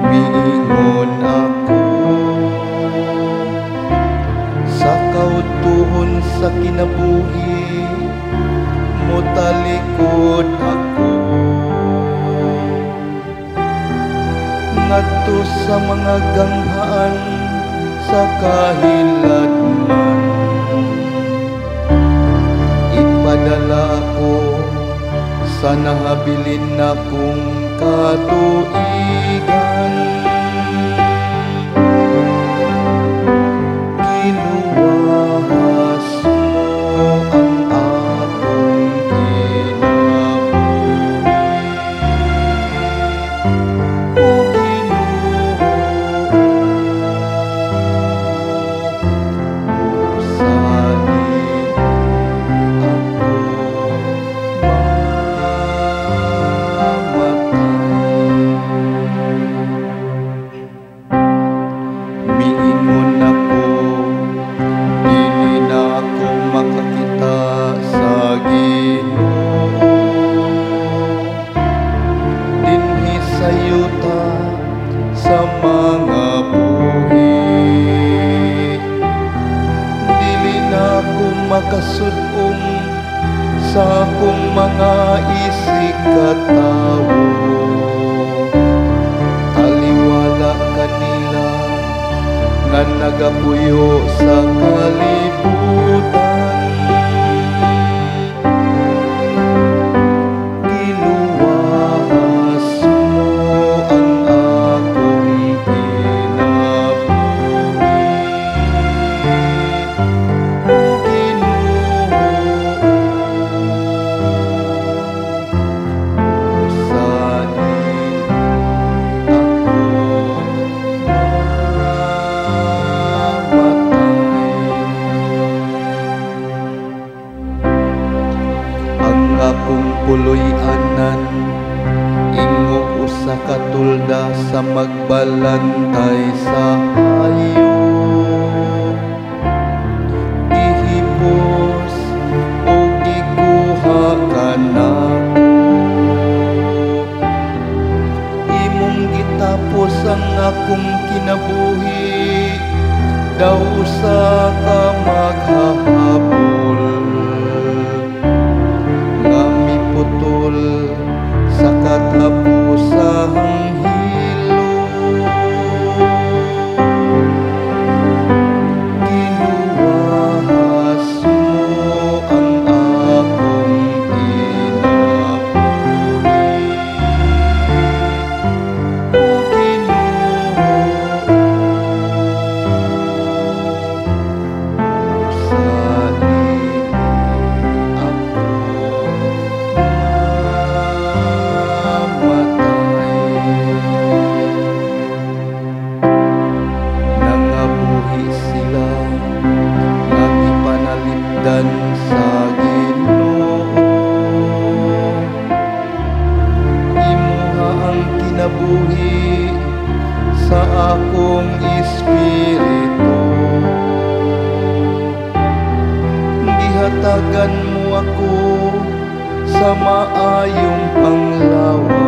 Miingon ako sa kautuhon sa kinabuhi mo, talikod ako ngadto sa mga ganghaan sa kahiladman. Ipadala ako sa nahabilin akong katuigan. Giluwahas mo ang akong kinabuhi, O Ginoo, usanin ako miingon ako, dili na ako makakita sa Ginoo. Dinhi sa yuta sa mga buhi, dili na ako makasud-ong sa akong mga isig katawo. Taliwala kanila nga nagapuyo sa kalibutan. Giluwahas mo ang akong kinabuhi, O Ginoo, usanin ako ang akong puloy-anan, ingo usa ka tulda sa magbalantay sa hayo. Gihipos o gikuha ka nako, imong gitapos ang akong kinabuhi, daw usa ka maghahabol nga miputol sa katapusang hilo. Giluwahas mo ang akong kinabuhi, O Ginoo, usanin ako nangabuhi sila nga gipanalipdan sa Ginoo. Imuha ang kinabuhi sa akong espiritu, Hatagan mo ako sa maayong panglawas.